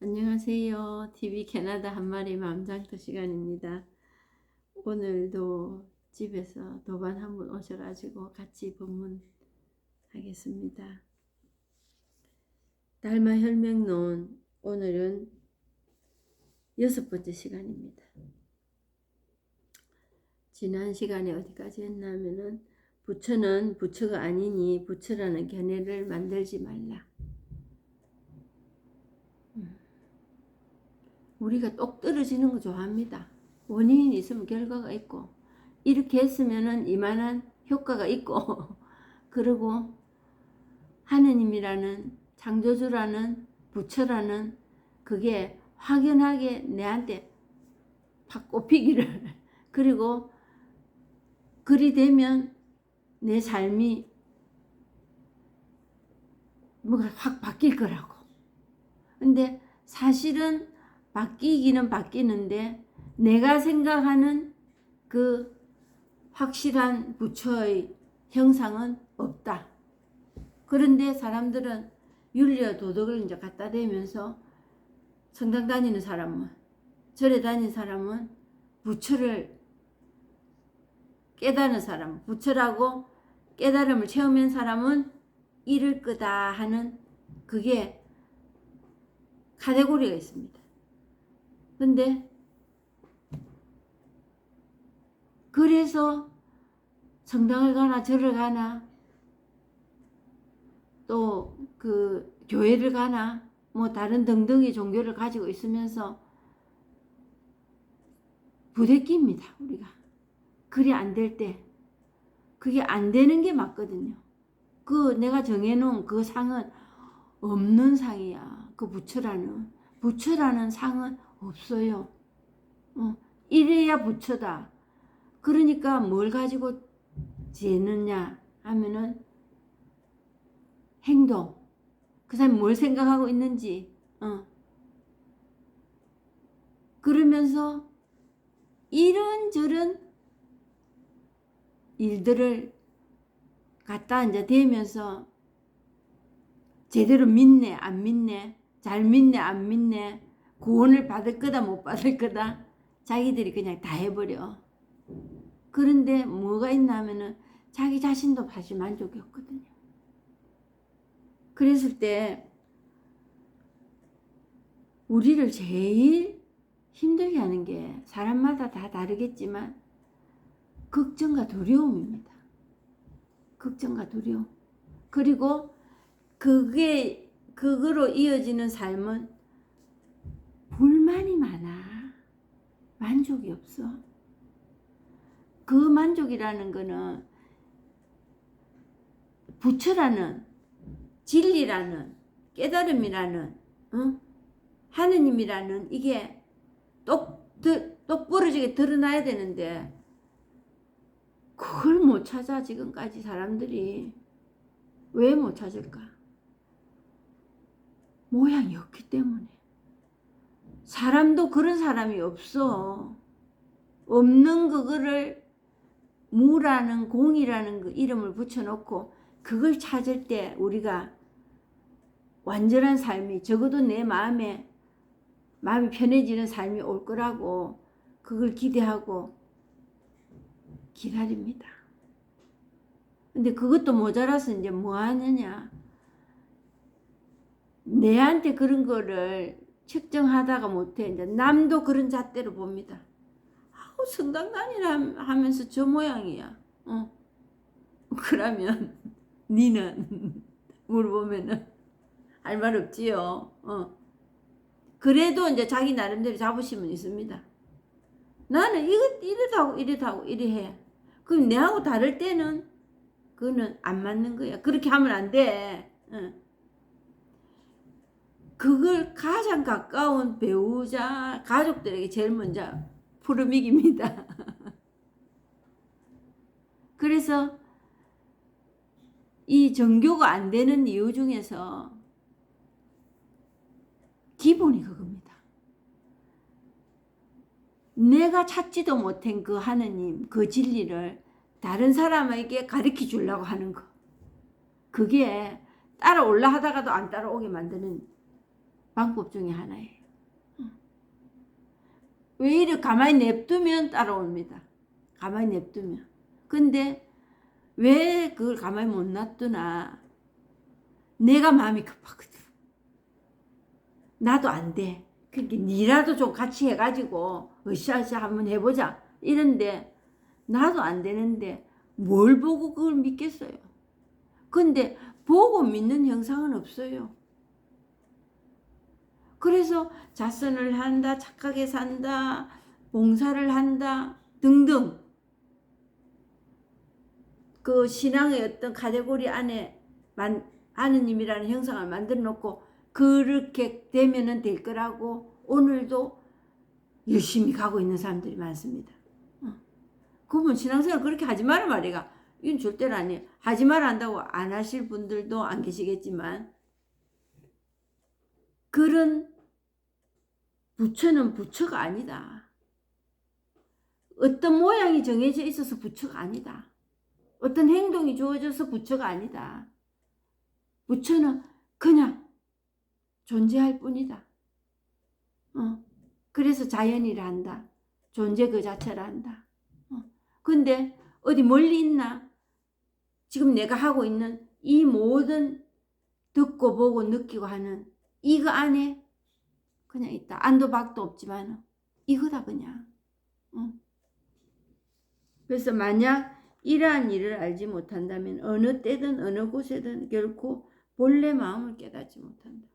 안녕하세요. TV 캐나다 한마리 맘장터 시간입니다. 오늘도 집에서 도반 한 분 오셔가지고 같이 법문하겠습니다. 달마 혈맹론 오늘은 6번째 시간입니다. 지난 시간에 어디까지 했냐면은 부처는 부처가 아니니 부처라는 견해를 만들지 말라. 우리가 똑 떨어지는 거 좋아합니다. 원인이 있으면 결과가 있고 이렇게 했으면은 이만한 효과가 있고 그리고 하느님이라는 창조주라는 부처라는 그게 확연하게 내한테 확 꼽히기를 그리고 그리 되면 내 삶이 뭐가 확 바뀔 거라고. 근데 사실은 바뀌기는 바뀌는데 내가 생각하는 그 확실한 부처의 형상은 없다. 그런데 사람들은 윤리와 도덕을 이제 갖다 대면서 성당 다니는 사람은, 절에 다니는 사람은 부처를 깨닫는 사람, 부처라고 깨달음을 체험한 사람은 이를 거다 하는 그게 카테고리가 있습니다. 근데 그래서 성당을 가나 절을 가나 또 그 교회를 가나 뭐 다른 등등의 종교를 가지고 있으면서 부대끼입니다. 우리가 그리 안 될 때 그게 안 되는 게 맞거든요. 그 내가 정해놓은 그 상은 없는 상이야. 그 부처라는 상은 없어요. 이래야 부처다. 그러니까 뭘 가지고 재느냐 하면은 행동. 그 사람이 뭘 생각하고 있는지. 그러면서 이런저런 일들을 갖다 이제 대면서 제대로 믿네 안 믿네 잘 믿네 안 믿네 구원을 받을 거다 못 받을 거다 자기들이 그냥 다 해버려. 그런데 뭐가 있나 하면은 자기 자신도 사실 만족이 없거든요. 그랬을 때 우리를 제일 힘들게 하는 게 사람마다 다 다르겠지만 걱정과 두려움입니다. 걱정과 두려움. 그리고 그거로 이어지는 삶은 불만이 많아. 만족이 없어. 그 만족이라는 거는 부처라는 진리라는 깨달음이라는 하느님이라는 이게 똑부러지게 드러나야 되는데 그걸 못 찾아. 지금까지 사람들이 왜 못 찾을까? 모양이 없기 때문에. 사람도 그런 사람이 없어. 없는 그거를 무라는 공이라는 그 이름을 붙여놓고 그걸 찾을 때 우리가 완전한 삶이 적어도 내 마음이 편해지는 삶이 올 거라고 그걸 기대하고 기다립니다. 근데 그것도 모자라서 이제 뭐 하느냐. 내한테 그런 거를 측정하다가 못해. 이제 남도 그런 잣대로 봅니다. 아우, 성당 다니라 하면서 저 모양이야. 그러면 니는 물어보면은 할 말 없지요. 그래도 이제 자기 나름대로 자부심은 있습니다. 나는 이렇다고 이래. 그럼 내하고 다를 때는 그거는 안 맞는 거야. 그렇게 하면 안 돼. 그걸 가장 가까운 배우자, 가족들에게 제일 먼저 풀어미깁니다. 그래서 이 정교가 안 되는 이유 중에서 기본이 그겁니다. 내가 찾지도 못한 그 하느님, 그 진리를 다른 사람에게 가르쳐 주려고 하는 거. 그게 따라올라 하다가도 안 따라오게 만드는 방법 중에 하나예요. 왜 이래 가만히 냅두면 따라옵니다. 가만히 냅두면. 근데 왜 그걸 가만히 못 놔두나? 내가 마음이 급하거든. 나도 안 돼. 그러니까 니라도 좀 같이 해가지고 으쌰으쌰 한번 해보자. 이런데 나도 안 되는데 뭘 보고 그걸 믿겠어요. 근데 보고 믿는 형상은 없어요. 그래서 자선을 한다, 착하게 산다, 봉사를 한다 등등 그 신앙의 어떤 카테고리 안에 하느님이라는 형상을 만들어 놓고 그렇게 되면은 될 거라고 오늘도 열심히 가고 있는 사람들이 많습니다. 그러면 신앙생활 그렇게 하지 마라 말이가. 이건 절대로 아니에요. 하지 마라 한다고 안 하실 분들도 안 계시겠지만 그런 부처는 부처가 아니다. 어떤 모양이 정해져 있어서 부처가 아니다. 어떤 행동이 주어져서 부처가 아니다. 부처는 그냥 존재할 뿐이다. 그래서 자연이라 한다. 존재 그 자체라 한다. 근데 어디 멀리 있나? 지금 내가 하고 있는 이 모든 듣고 보고 느끼고 하는 이거 안에 그냥 있다. 안도 밖도 없지만 이거다 그냥. 그래서 만약 이러한 일을 알지 못한다면 어느 때든 어느 곳에든 결코 본래 마음을 깨닫지 못한다.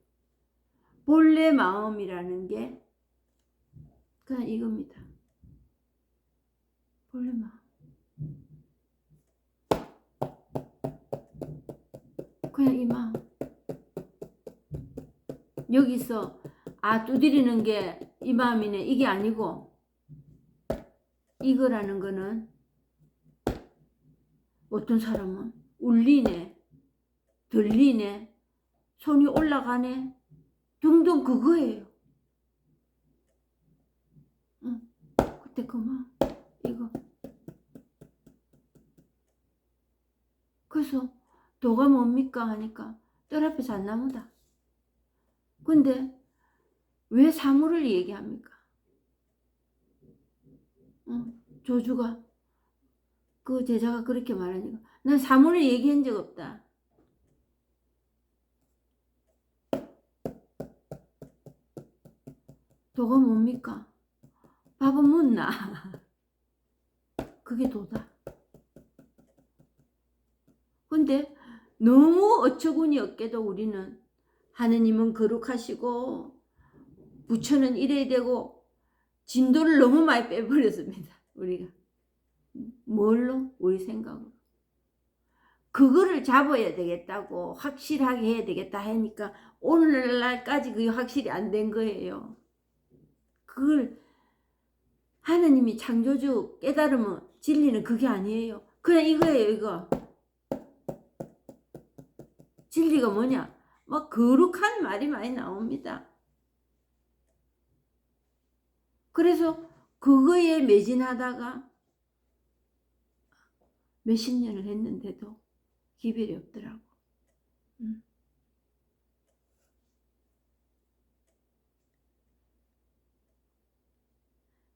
본래 마음이라는 게 그냥 이겁니다. 본래 마음. 그냥 이 마음. 여기서 두드리는 게 이 마음이네 이게 아니고 이거라는 거는 어떤 사람은 울리네 들리네 손이 올라가네 등등 그거예요. 그때 그 마음 이거. 그래서 도가 뭡니까 하니까 뜰 앞에 잣나무다. 근데 왜 사물을 얘기합니까? 조주가 그 제자가 그렇게 말하니까 난 사물을 얘기한 적 없다. 도가 뭡니까? 밥은 묻나? 그게 도다. 근데 너무 어처구니 없게도 우리는 하느님은 거룩하시고 부처는 이래야 되고 진도를 너무 많이 빼버렸습니다. 우리가. 뭘로? 우리 생각으로. 그거를 잡아야 되겠다고 확실하게 해야 되겠다 하니까 오늘날까지 그게 확실히 안 된 거예요. 그걸 하느님이 창조주 깨달으면 진리는 그게 아니에요. 그냥 이거예요. 이거. 진리가 뭐냐? 막 거룩한 말이 많이 나옵니다. 그래서 그거에 매진하다가 몇십 년을 했는데도 기별이 없더라고.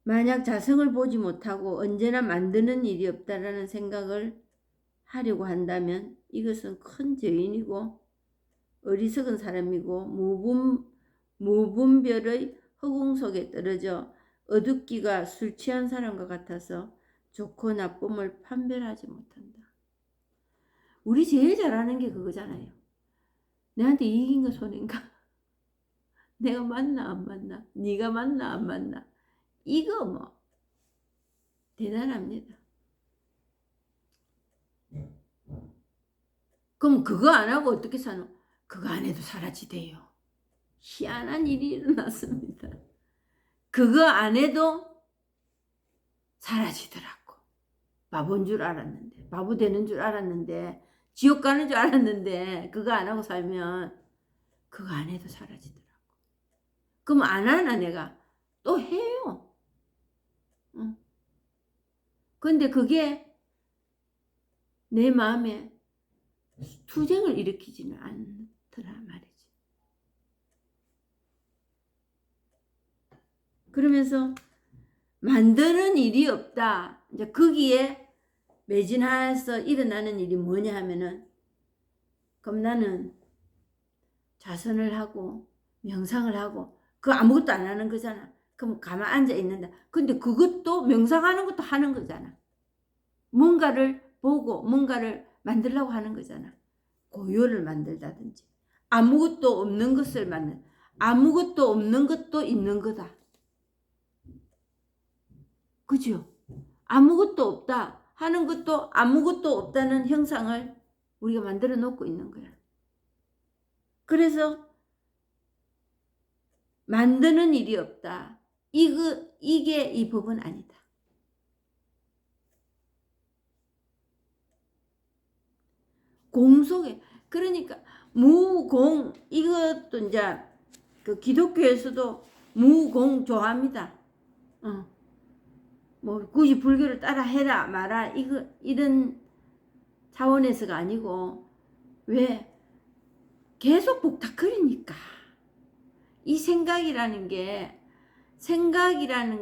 만약 자성을 보지 못하고 언제나 만드는 일이 없다라는 생각을 하려고 한다면 이것은 큰 죄인이고 어리석은 사람이고 무분별의 허공 속에 떨어져 어둡기가 술 취한 사람과 같아서 좋고 나쁨을 판별하지 못한다. 우리 제일 잘하는 게 그거잖아요. 내한테 이익인가 손해인가? 내가 맞나 안 맞나? 네가 맞나 안 맞나? 이거 뭐 대단합니다. 그럼 그거 안 하고 어떻게 사노? 그거 안 해도 사라지대요. 희한한 일이 일어났습니다. 그거 안 해도 사라지더라고. 바보인 줄 알았는데, 바보 되는 줄 알았는데, 지옥 가는 줄 알았는데 그거 안 하고 살면 그거 안 해도 사라지더라고. 그럼 안 하나 내가? 또 해요. 근데 그게 내 마음에 투쟁을 일으키지는 않더라 말이지. 그러면서 만드는 일이 없다. 이제 거기에 매진해서 일어나는 일이 뭐냐 하면은, 그럼 나는 자선을 하고 명상을 하고 그 아무것도 안 하는 거잖아. 그럼 가만 앉아 있는다. 근데 그것도 명상하는 것도 하는 거잖아. 뭔가를 보고 뭔가를 만들려고 하는 거잖아. 고요를 만들다든지 아무것도 없는 것을 만든, 아무것도 없는 것도 있는 거다. 그죠? 아무것도 없다 하는 것도 아무것도 없다는 형상을 우리가 만들어 놓고 있는 거야. 그래서 만드는 일이 없다. 이게 이 법은 아니다. 공 속에, 그러니까 무공, 이것도 이제 그 기독교에서도 무공 좋아합니다. 뭐 굳이 불교를 따라 해라 마라 이런 차원에서가 아니고, 왜 계속 복닥거리니까. 이 생각이라는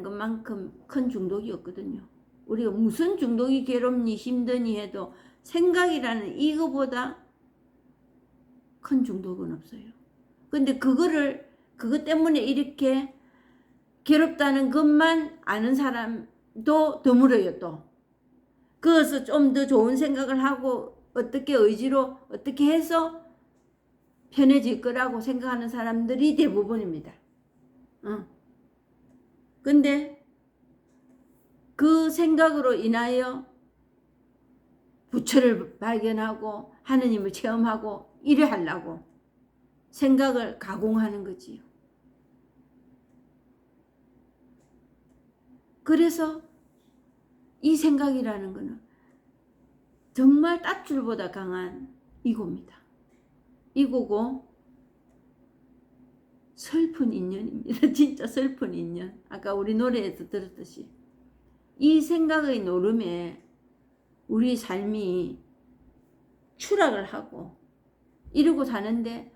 것만큼 큰 중독이 없거든요. 우리가 무슨 중독이 괴롭니 힘드니 해도 생각이라는 이거보다 큰 중독은 없어요. 근데 그것 때문에 이렇게 괴롭다는 것만 아는 사람도 드물어요. 또 그래서 좀 더 좋은 생각을 하고 어떻게 의지로 어떻게 해서 편해질 거라고 생각하는 사람들이 대부분입니다. 근데 그 생각으로 인하여 부처를 발견하고 하느님을 체험하고 이래 하려고 생각을 가공하는 거지요. 그래서 이 생각이라는 거는 정말 땄줄보다 강한 이고입니다. 이고고 슬픈 인연입니다. 진짜 슬픈 인연. 아까 우리 노래에서 들었듯이 이 생각의 노름에 우리 삶이 추락을 하고 이러고 사는데,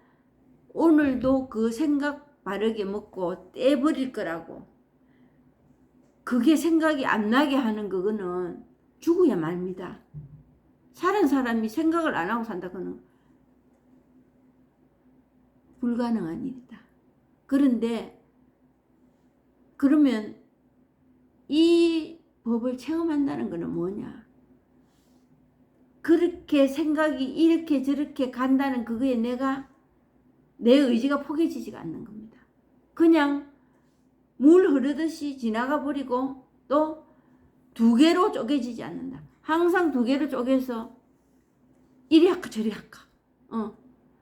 오늘도 그 생각 바르게 먹고 떼버릴 거라고, 그게 생각이 안 나게 하는 그거는 죽어야 맙니다. 사는 사람이 생각을 안 하고 산다 그는 불가능한 일이다. 그런데 그러면 이 법을 체험한다는 것은 뭐냐? 그렇게 생각이 이렇게 저렇게 간다는 그거에 내 의지가 포개지지가 않는 겁니다. 그냥 물 흐르듯이 지나가 버리고 또 두 개로 쪼개지지 않는다. 항상 두 개로 쪼개서 이리 할까 저리 할까.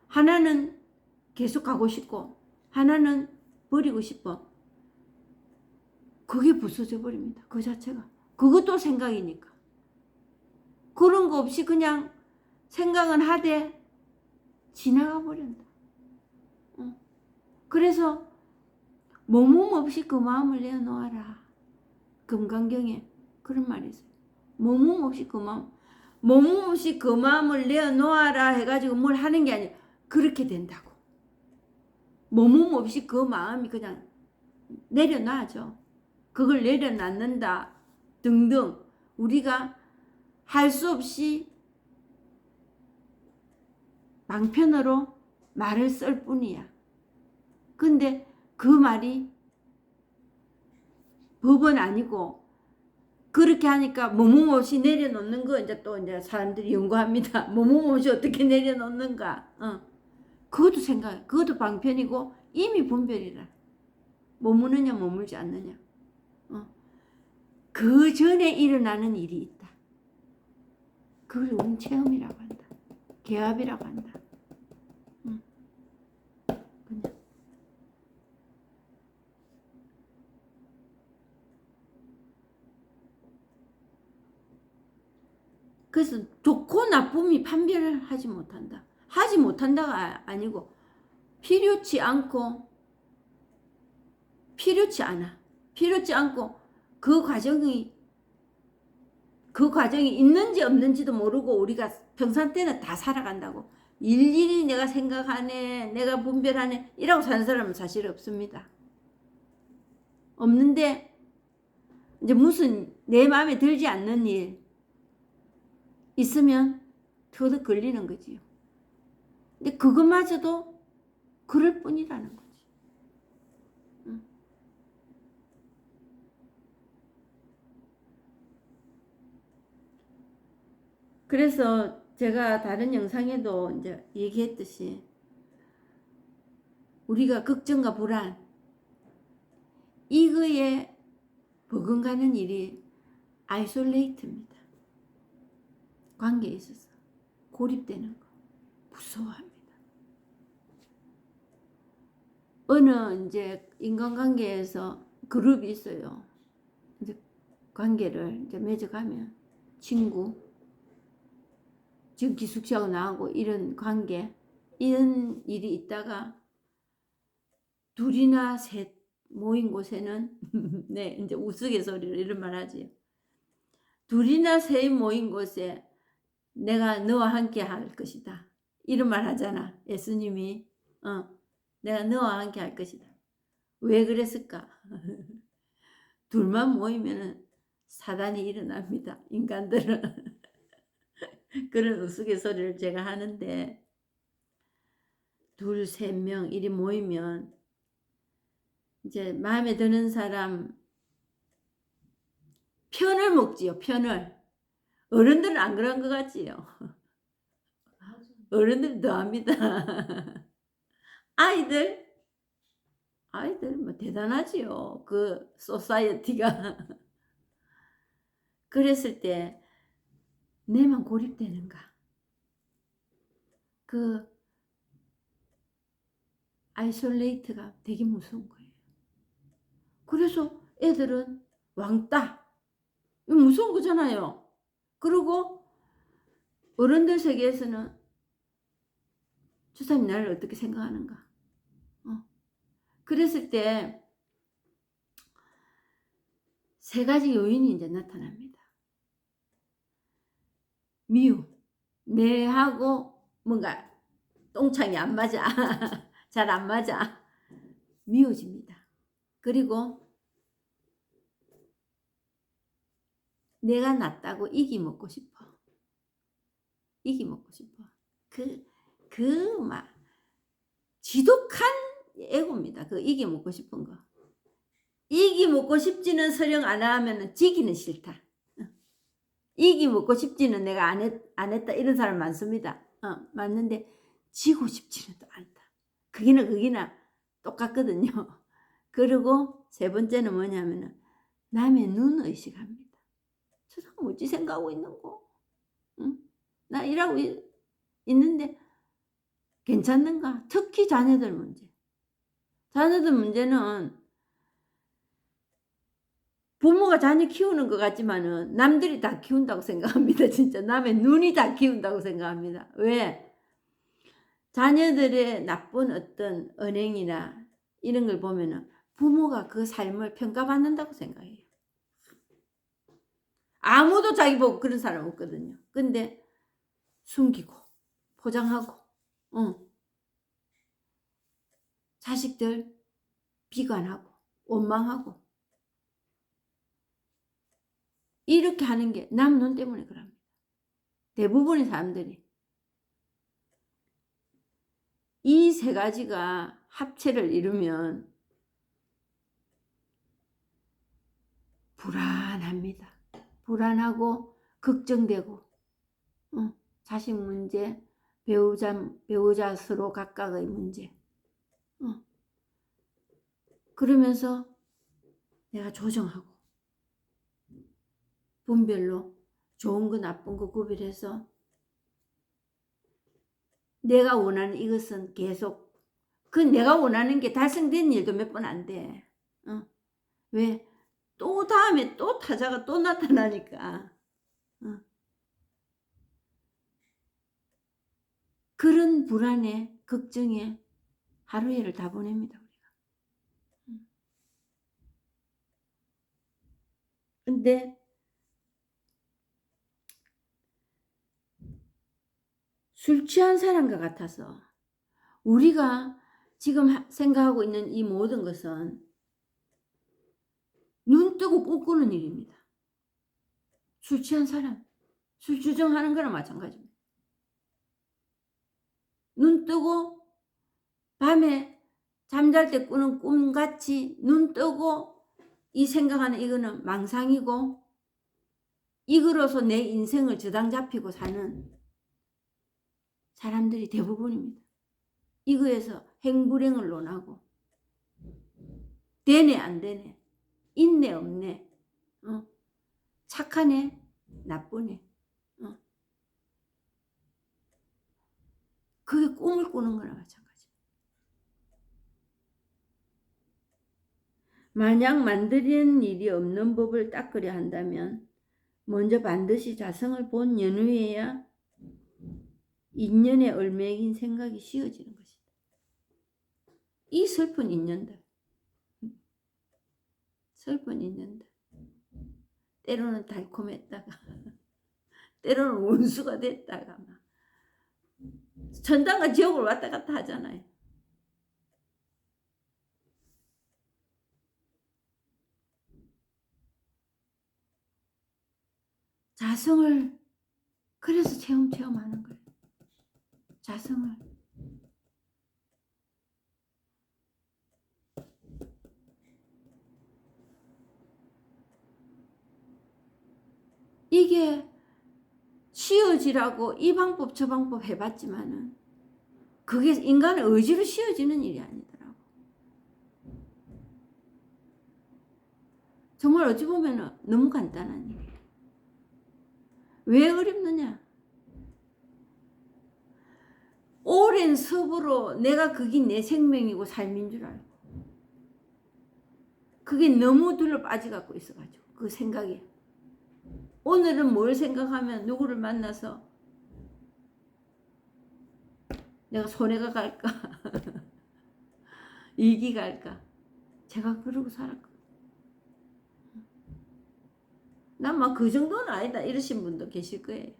하나는 계속 가고 싶고 하나는 버리고 싶어. 그게 부서져 버립니다. 그 자체가. 그것도 생각이니까. 그런 거 없이 그냥 생각은 하되 지나가 버린다. 그래서 몸 없이 그 마음을 내어놓아라. 금강경에 그런 말이 있어요. 몸 없이 그 마음을 내어놓아라 해가지고 뭘 하는 게 아니라 그렇게 된다고. 몸 없이 그 마음이 그냥 내려놔죠. 그걸 내려놨는다 등등 우리가 할 수 없이 방편으로 말을 쓸 뿐이야. 근데 그 말이 법은 아니고, 그렇게 하니까 몸없이 내려놓는 거 이제 또 이제 사람들이 연구합니다. 몸없이 어떻게 내려놓는가. 그것도 생각, 그것도 방편이고 이미 분별이라. 머무느냐 머물지 않느냐. 그 전에 일어나는 일이 있다. 그걸 우리는 체험이라고 한다. 개합이라고 한다. 그냥. 그래서 좋고 나쁨이 판별을 하지 못한다. 하지 못한다가 아니고 필요치 않고 필요치 않고 그 과정이 있는지 없는지도 모르고 우리가 평상 때는 다 살아간다고. 일일이 내가 생각하네, 내가 분별하네 이라고 사는 사람은 사실 없습니다. 없는데 이제 무슨 내 마음에 들지 않는 일 있으면 터득 걸리는 거지요. 근데 그것마저도 그럴 뿐이라는 거지. 그래서 제가 다른 영상에도 이제 얘기했듯이 우리가 걱정과 불안 이거에 버금가는 일이 아이솔레이트입니다. 관계에 있어서 고립되는 거 무서워합니다. 어느 이제 인간관계에서 그룹이 있어요. 이제 관계를 이제 맺어가면 친구, 지금 기숙사하고 나하고 이런 관계, 이런 일이 있다가 둘이나 셋 모인 곳에는 네 이제 우스갯소리로 이런 말 하지. 둘이나 셋 모인 곳에 내가 너와 함께 할 것이다. 이런 말 하잖아. 예수님이 내가 너와 함께 할 것이다. 왜 그랬을까? 둘만 모이면 사단이 일어납니다. 인간들은. 그런 우스갯소리를 제가 하는데 둘, 셋 명 이리 모이면 이제 마음에 드는 사람 편을 먹지요. 편을. 어른들은 안 그런 것 같지요. 어른들은 더 합니다. 아이들 뭐 대단하지요. 그 소사이어티가. 그랬을 때 내만 고립되는가. 그 아이솔레이트가 되게 무서운 거예요. 그래서 애들은 왕따. 이거 무서운 거잖아요. 그리고 어른들 세계에서는 저 사람이 나를 어떻게 생각하는가. 그랬을 때 세 가지 요인이 이제 나타납니다. 미움. 내하고 뭔가 똥창이 안 맞아. 잘 안 맞아. 미워집니다. 그리고 내가 낫다고 이기 먹고 싶어. 이기 먹고 싶어. 막 지독한 애고입니다. 그 이기 먹고 싶은 거. 이기 먹고 싶지는 서령 안 하면은 지기는 싫다. 이기 먹고 싶지는 내가 안 했다. 이런 사람 많습니다. 맞는데 지고 싶지는 또 않다. 그기나 똑같거든요. 그리고 세 번째는 뭐냐면은 남의 눈 의식합니다. 저 사람 어찌 생각하고 있는 거? 응? 나 일하고 있는데 괜찮는가? 특히 자녀들 문제. 자녀들 문제는 부모가 자녀 키우는 것 같지만은 남들이 다 키운다고 생각합니다. 진짜 남의 눈이 다 키운다고 생각합니다. 왜? 자녀들의 나쁜 어떤 언행이나 이런 걸 보면은 부모가 그 삶을 평가받는다고 생각해요. 아무도 자기 보고 그런 사람 없거든요. 근데 숨기고 포장하고 자식들 비관하고 원망하고 이렇게 하는 게 남 눈 때문에 그럽니다. 대부분의 사람들이 이 세 가지가 합체를 이루면 불안합니다. 불안하고 걱정되고 자식 문제, 배우자 서로 각각의 문제. 그러면서 내가 조정하고 분별로 좋은 거 나쁜 거 구별해서 내가 원하는 이것은 계속 그 내가 원하는 게 달성된 일도 몇 번 안 돼. 왜? 또 다음에 또 타자가 또 나타나니까. 그런 불안에 걱정에 하루해를 다 보냅니다. 우리가. 근데 술 취한 사람과 같아서 우리가 지금 생각하고 있는 이 모든 것은 눈 뜨고 꿈꾸는 일입니다. 술 취한 사람, 술 주정하는 거랑 마찬가지입니다. 눈 뜨고 밤에 잠잘 때 꾸는 꿈같이 눈 뜨고 이 생각하는 이거는 망상이고 이거로서 내 인생을 저당 잡히고 사는 사람들이 대부분입니다. 이거에서 행불행을 논하고 되네 안 되네, 있네 없네, 착하네 나쁘네, 그게 꿈을 꾸는 거나 마찬가지입니다. 만약 만들이는 일이 없는 법을 닦으려 한다면 먼저 반드시 자성을 본 연후에야 인연에 얽매인 생각이 씌어지는 것이다. 이 슬픈 인연들, 슬픈 인연들, 때로는 달콤했다가 때로는 원수가 됐다가 막 천당과 지옥을 왔다 갔다 하잖아요. 자성을 그래서 체험하는 거예요. 자성을. 이게 씌어지라고 이 방법 저 방법 해봤지만은 그게 인간의 의지로 씌어지는 일이 아니더라고. 정말 어찌 보면 너무 간단한 일이에요. 왜 어렵느냐? 오랜 섭으로 내가 그게 내 생명이고 삶인 줄 알고 그게 너무 둘러 빠져갖고 있어가지고 그 생각에 오늘은 뭘 생각하면 누구를 만나서 내가 손해가 갈까 이익이 갈까, 제가 그러고 살았거든. 난 막 그 정도는 아니다 이러신 분도 계실 거예요.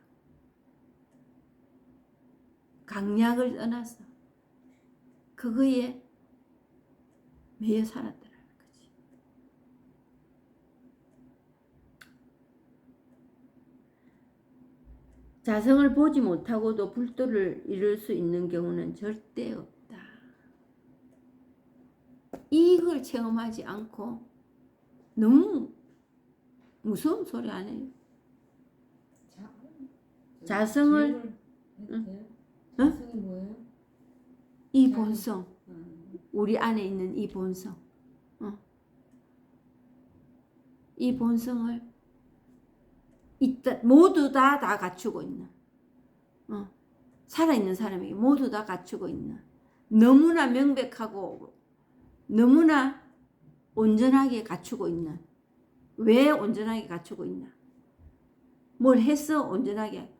강약을 떠나서 그거에 매여 살았더라는 거지. 자성을 보지 못하고도 불도를 이룰 수 있는 경우는 절대 없다. 이걸 체험하지 않고 너무 무서운 소리 안 해요. 자성을 자성이 뭐예요? 이 본성, 우리 안에 있는 이 본성, 이 본성을 모두 다 갖추고 있는, 살아있는 사람에게 모두 다 갖추고 있는, 너무나 명백하고 너무나 온전하게 갖추고 있는. 왜 온전하게 갖추고 있나? 뭘 해서 온전하게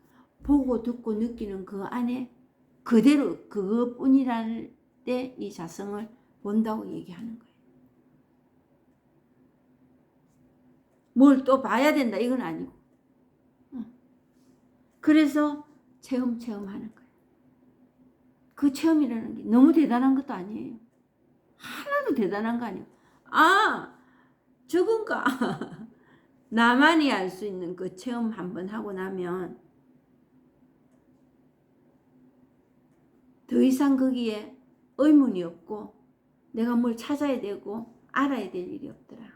보고 듣고 느끼는 그 안에 그대로 그것뿐이라는 때 이 자성을 본다고 얘기하는 거예요. 뭘 또 봐야 된다 이건 아니고. 그래서 체험하는 거예요. 그 체험이라는 게 너무 대단한 것도 아니에요. 하나도 대단한 거 아니에요. 아, 저건가? 나만이 알 수 있는 그 체험 한번 하고 나면 더 이상 거기에 의문이 없고 내가 뭘 찾아야 되고 알아야 될 일이 없더라.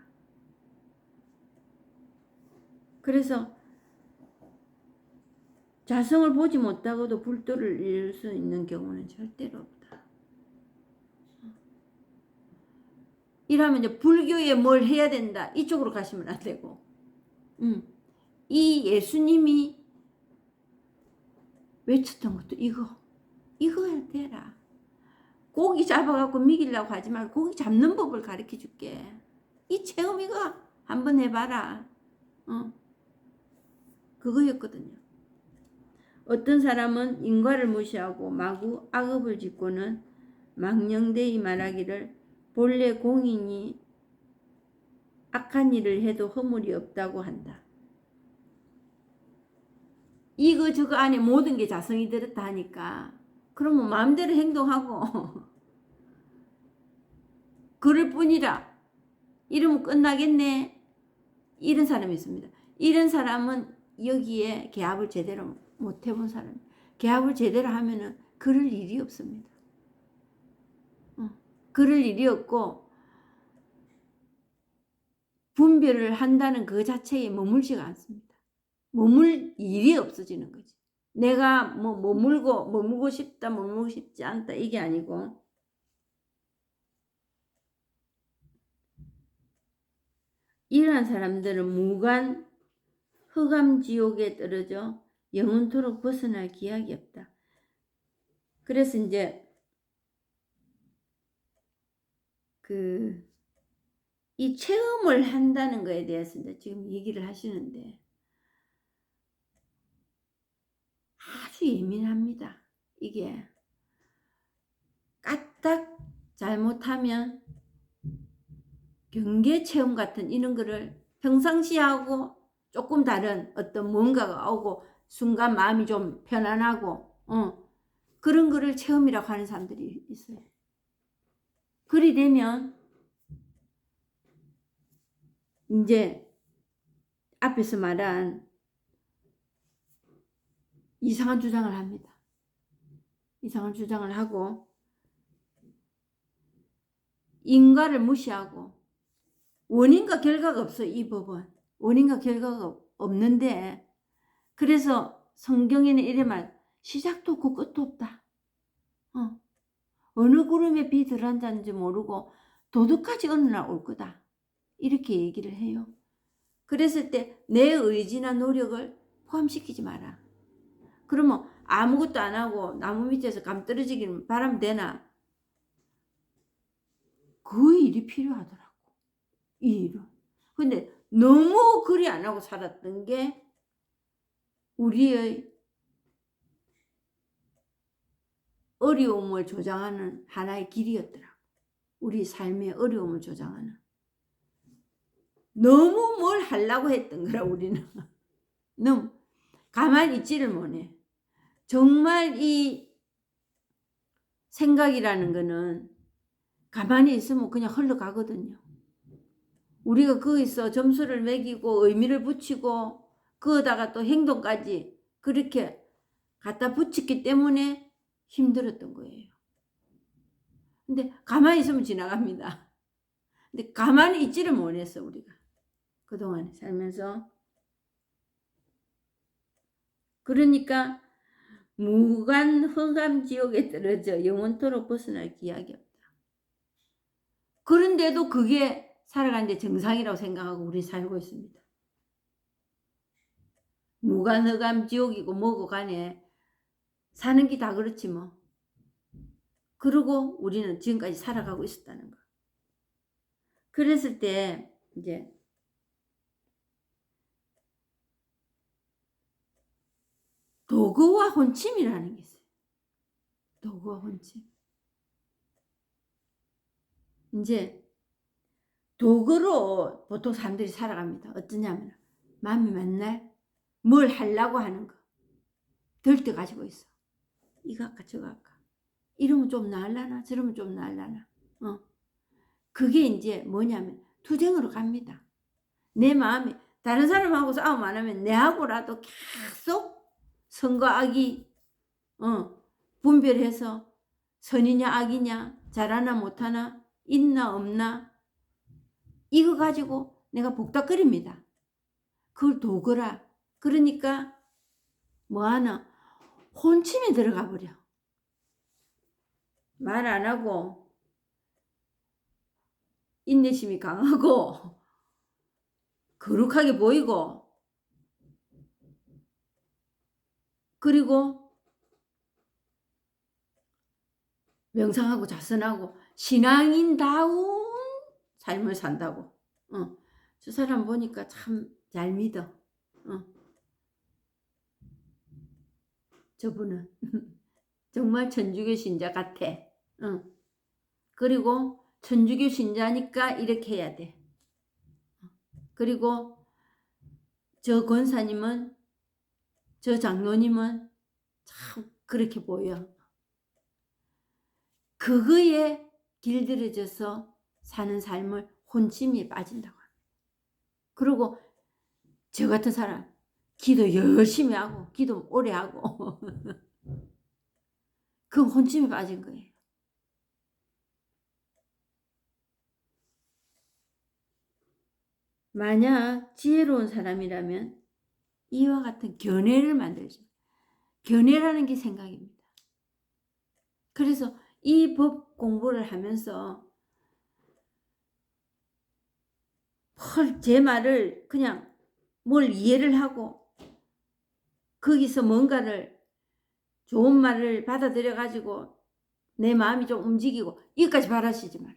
그래서 자성을 보지 못하고도 불도를 이룰 수 있는 경우는 절대로 없다. 이러면 이제 불교에 뭘 해야 된다 이쪽으로 가시면 안 되고, 이 예수님이 외쳤던 것도 이거 되라. 고기 잡아갖고 먹이려고 하지 말고 고기 잡는 법을 가르쳐 줄게. 이 체험 이거 한번 해봐라. 그거였거든요. 어떤 사람은 인과를 무시하고 마구 악업을 짓고는 망령되이 말하기를 본래 공인이 악한 일을 해도 허물이 없다고 한다. 이거 저거 안에 모든 게 자성이 들었다 하니까 그러면 마음대로 행동하고 그럴 뿐이라 이러면 끝나겠네 이런 사람이 있습니다. 이런 사람은 여기에 개합을 제대로 못 해본 사람. 개합을 제대로 하면은 그럴 일이 없습니다. 그럴 일이 없고 분별을 한다는 그 자체에 머물지가 않습니다. 머물 일이 없어지는 거지. 내가 뭐 머물고 싶다, 머물고 싶지 않다 이게 아니고 이러한 사람들은 무관 흑암 지옥에 떨어져 영원토록 벗어날 기약이 없다. 그래서 이제 이 체험을 한다는 거에 대해서 이제 지금 얘기를 하시는데 아주 예민합니다. 이게 까딱 잘못하면 경계 체험 같은 이런 거를 평상시하고 조금 다른 어떤 뭔가가 오고 순간 마음이 좀 편안하고 그런 거를 체험이라고 하는 사람들이 있어요. 그리 되면 이제 앞에서 말한 이상한 주장을 합니다. 이상한 주장을 하고 인과를 무시하고 원인과 결과가 없어. 이 법은 원인과 결과가 없는데 그래서 성경에는 이래 말 시작도 없고 끝도 없다. 어느 구름에 비 들어앉았는지 모르고 도둑까지 어느 날 올 거다. 이렇게 얘기를 해요. 그랬을 때 내 의지나 노력을 포함시키지 마라. 그러면 아무것도 안 하고 나무 밑에서 감 떨어지기는 바라면 되나? 그 일이 필요하더라고. 이 일은. 근데 너무 그리 안 하고 살았던 게 우리의 어려움을 조장하는 하나의 길이었더라고. 우리 삶의 어려움을 조장하는. 너무 뭘 하려고 했던 거라 우리는. 너무 가만히 있지를 못해. 정말 이 생각이라는 거는 가만히 있으면 그냥 흘러가거든요. 우리가 거기서 점수를 매기고 의미를 붙이고 그거다가 또 행동까지 그렇게 갖다 붙였기 때문에 힘들었던 거예요. 근데 가만히 있으면 지나갑니다. 근데 가만히 있지를 못했어 우리가. 그동안 살면서. 그러니까 무관 흑암 지옥에 떨어져 영원토록 벗어날 기약이 없다. 그런데도 그게 살아가는데 정상이라고 생각하고 우리 살고 있습니다. 무관 흑암 지옥이고 뭐고 간에 사는 게 다 그렇지 뭐. 그러고 우리는 지금까지 살아가고 있었다는 거. 그랬을 때 이제 도구와 혼침이라는 게 있어요. 도구와 혼침. 이제 도구로 보통 사람들이 살아갑니다. 어떠냐면 마음이 맨날 뭘 하려고 하는 거 들떠 가지고 있어. 이거 할까 저거 할까. 이러면 좀 나으려나 저러면 좀 나으려나. 그게 이제 뭐냐면 투쟁으로 갑니다. 내 마음이 다른 사람하고 싸움 안 하면 내하고라도 계속 선과 악이 분별해서 선이냐 악이냐 잘하나 못하나 있나 없나 이거 가지고 내가 복닥거립니다. 그걸 도구라. 그러니까 뭐하나 혼침에 들어가 버려. 말 안 하고 인내심이 강하고 거룩하게 보이고 그리고 명상하고 자선하고 신앙인다운 삶을 산다고. 저 사람 보니까 참 잘 믿어. 저분은 정말 천주교 신자 같아. 그리고 천주교 신자니까 이렇게 해야 돼. 그리고 저 권사님은 저 장로님은 참 그렇게 보여. 그거에 길들여져서 사는 삶을 혼침이 빠진다고 합니다. 그리고 저 같은 사람 기도 열심히 하고 기도 오래 하고 그 혼침에 빠진 거예요. 만약 지혜로운 사람이라면 이와 같은 견해를 만들죠. 견해라는 게 생각입니다. 그래서 이 법 공부를 하면서 제 말을 그냥 뭘 이해를 하고 거기서 뭔가를 좋은 말을 받아들여 가지고 내 마음이 좀 움직이고 이것까지 바라시지 마라.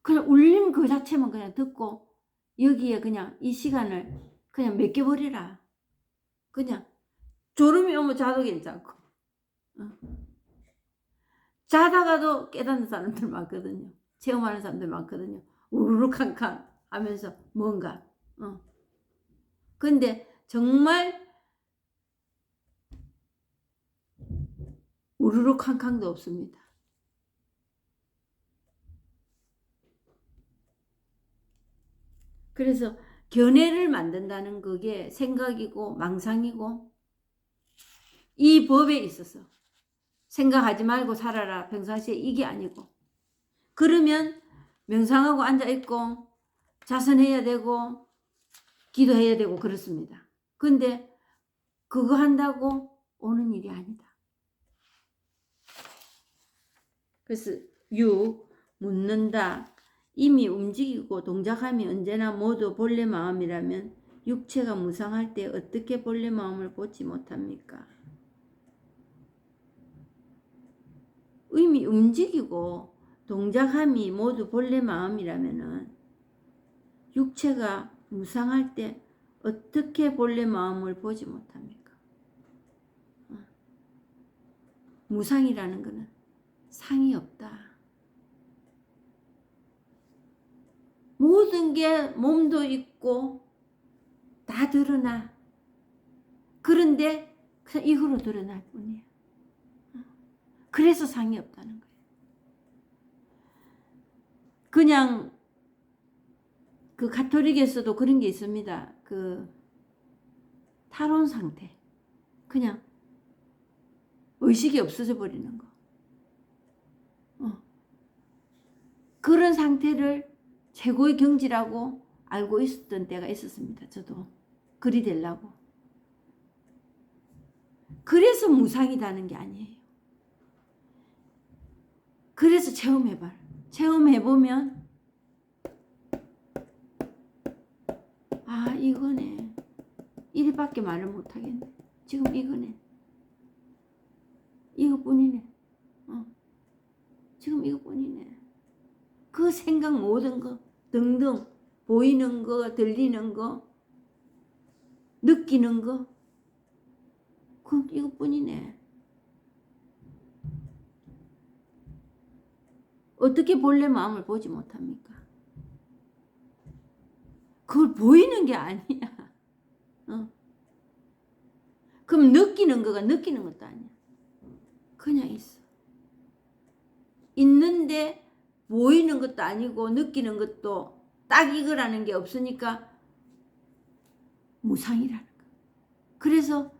그냥 울림 그 자체만 그냥 듣고 여기에 그냥 이 시간을 그냥 맡겨버리라. 그냥 졸음이 오면 자도 괜찮고 자다가도 깨닫는 사람들 많거든요. 체험하는 사람들 많거든요. 우르르 캉캉 하면서 뭔가 근데 정말 우르르 캉캉도 없습니다. 그래서 견해를 만든다는 그게 생각이고 망상이고 이 법에 있어서 생각하지 말고 살아라 평상시에 이게 아니고 그러면 명상하고 앉아있고 자선해야 되고 기도해야 되고 그렇습니다. 근데 그거 한다고 오는 일이 아니다. 그래서 6. 묻는다. 이미 움직이고 동작함이 언제나 모두 본래 마음이라면 육체가 무상할 때 어떻게 본래 마음을 보지 못합니까? 이미 움직이고 동작함이 모두 본래 마음이라면은 육체가 무상할 때 어떻게 본래 마음을 보지 못합니까? 무상이라는 것은 상이 없다. 모든 게 몸도 있고 다 드러나. 그런데 그냥 이거로 드러날 뿐이야. 그래서 상이 없다는 거예요. 그냥 그 가톨릭에서도 그런 게 있습니다. 그 탈원 상태. 그냥 의식이 없어져 버리는 거. 그런 상태를 최고의 경지라고 알고 있었던 때가 있었습니다. 저도 그리 되려고. 그래서 무상이라는 게 아니에요. 그래서 체험해봐라. 체험해보면 아 이거네. 이리밖에 말을 못하겠네. 지금 이거네. 이것뿐이네. 지금 이것뿐이네. 그 생각 모든 거 등등 보이는 거 들리는 거 느끼는 거 그 이것뿐이네. 어떻게 본래 마음을 보지 못합니까? 그걸 보이는 게 아니야. 그럼 느끼는 거가 느끼는 것도 아니야. 그냥 있어. 있는데 보이는 것도 아니고 느끼는 것도 딱 이거라는 게 없으니까 무상이라는 거. 그래서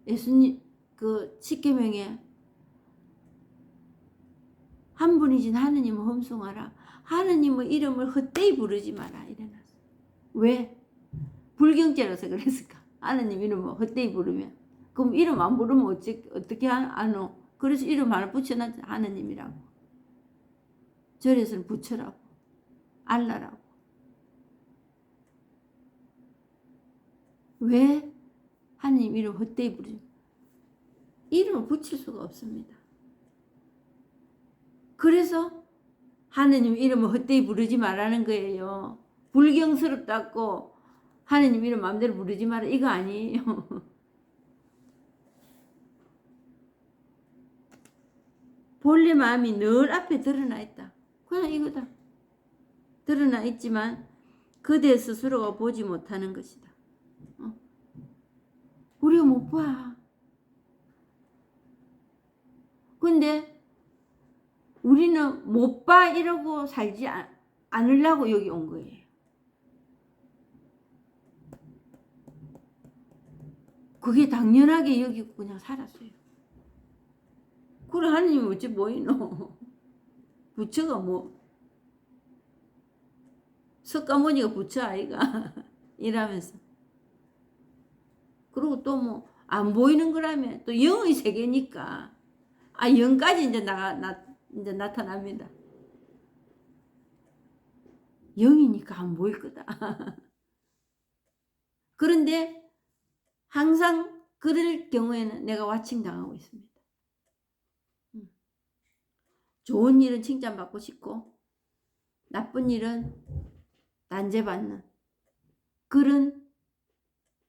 예수님 그 십계명에 한 분이신 하느님을 험송하라. 하느님의 이름을 헛되이 부르지 마라. 이래놨어. 왜? 불경죄라서 그랬을까? 하느님 이름을 헛되이 부르면. 그럼 이름 안 부르면 어떻게 하노? 그래서 이름 하나 붙여놨지. 하느님이라고. 절에서는 붙여라고. 알라라고. 왜 하느님 이름 헛되이 부르지? 이름을 붙일 수가 없습니다. 그래서 하느님 이름을 헛되이 부르지 말라는 거예요. 불경스럽다고 하느님 이름 마음대로 부르지 마라 이거 아니에요. 본래 마음이 늘 앞에 드러나 있다. 그냥 이거다. 드러나 있지만 그대 스스로가 보지 못하는 것이다. 우리가 못 봐. 근데 우리는 못 봐 이러고 살지 않으려고 여기 온 거예요. 그게 당연하게 여기고 그냥 살았어요. 그래 하느님 어찌 보이노? 부처가 뭐 석가모니가 부처 아이가 이라면서. 그리고 또 뭐 안 보이는 거라면 또 영의 세계니까 영까지 이제 이제 나타납니다. 영이니까 안 보일 거다. 그런데 항상 그럴 경우에는 내가 와칭당하고 있습니다. 좋은 일은 칭찬받고 싶고 나쁜 일은 단죄받는 그런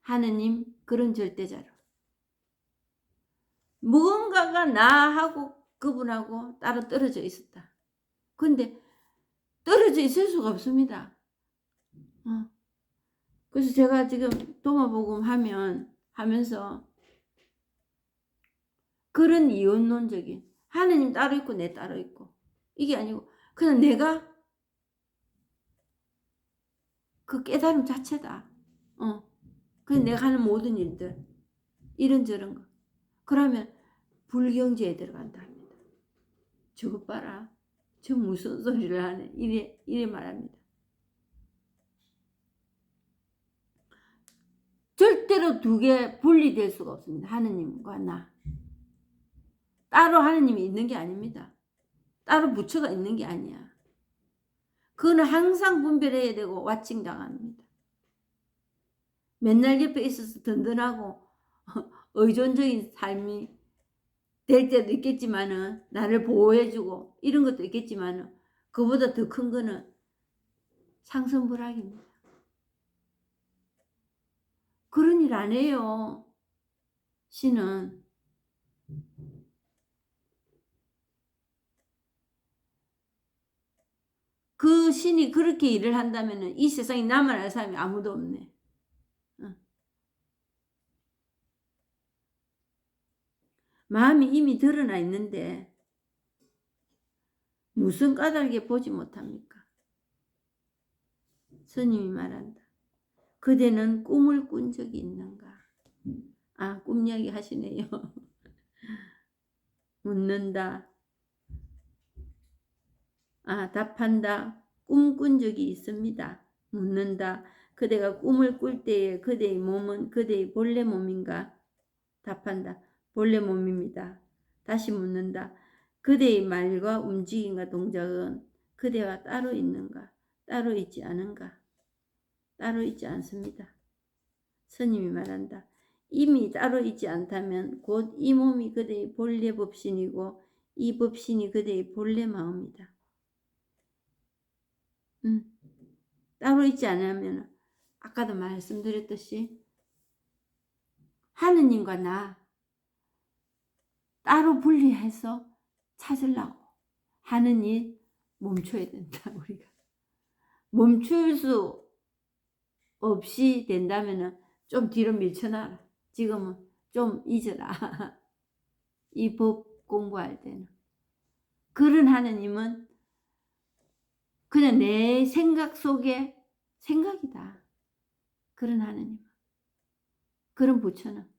하느님, 그런 절대자로. 무언가가 나하고 그분하고 따로 떨어져 있었다. 근데 떨어져 있을 수가 없습니다. 그래서 제가 지금 도마복음 하면서 그런 이원론적인 하느님 따로 있고 내 따로 있고 이게 아니고 그냥 내가 그 깨달음 자체다. 그냥 내가 하는 모든 일들 이런저런 거. 그러면 불경지에 들어간다 합니다. 저것 봐라. 저 무슨 소리를 하네. 이래 말합니다. 절대로 두 개 분리될 수가 없습니다. 하느님과 나. 따로 하느님이 있는 게 아닙니다. 따로 부처가 있는 게 아니야. 그거는 항상 분별해야 되고 와칭당합니다. 맨날 옆에 있어서 든든하고 의존적인 삶이 될 때도 있겠지만은 나를 보호해주고 이런 것도 있겠지만은 그보다 더 큰 거는 상승불학입니다. 그런 일 안 해요. 신은. 그 신이 그렇게 일을 한다면은 이 세상에 나만 알 사람이 아무도 없네. 마음이 이미 드러나 있는데 무슨 까닭에 보지 못합니까? 스님이 말한다. 그대는 꿈을 꾼 적이 있는가? 꿈 이야기 하시네요. 묻는다. 답한다. 꿈 꾼 적이 있습니다. 묻는다. 그대가 꿈을 꿀 때에 그대의 몸은 그대의 본래 몸인가? 답한다. 본래 몸입니다. 다시 묻는다. 그대의 말과 움직임과 동작은 그대와 따로 있는가? 따로 있지 않은가? 따로 있지 않습니다. 스님이 말한다. 이미 따로 있지 않다면 곧 이 몸이 그대의 본래 법신이고 이 법신이 그대의 본래 마음이다. 따로 있지 않으면 아까도 말씀드렸듯이 하느님과 나 따로 분리해서 찾으려고 하는 일 멈춰야 된다. 우리가 멈출 수 없이 된다면 좀 뒤로 밀쳐놔라. 지금은 좀 잊어라. 이 법 공부할 때는. 그런 하느님은 그냥 내 생각 속에 생각이다. 그런 하느님. 그런 부처는.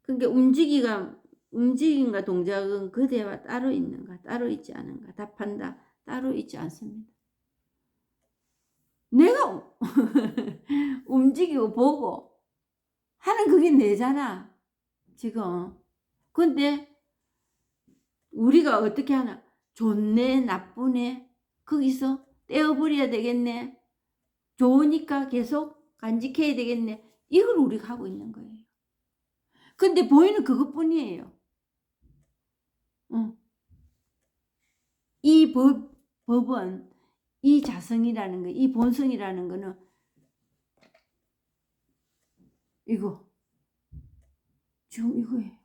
그러니까 움직임과 동작은 그대와 따로 있는가? 따로 있지 않은가? 답한다. 따로 있지 않습니다. 내가 움직이고 보고 하는 그게 내잖아. 지금. 근데 우리가 어떻게 하나? 좋네, 나쁘네. 거기서 떼어버려야 되겠네. 좋으니까 계속 간직해야 되겠네. 이걸 우리가 하고 있는 거예요. 근데 보이는 그것뿐이에요. 이 법은 이 자성이라는 거, 이 본성이라는 거는 이거 지금 이거예요.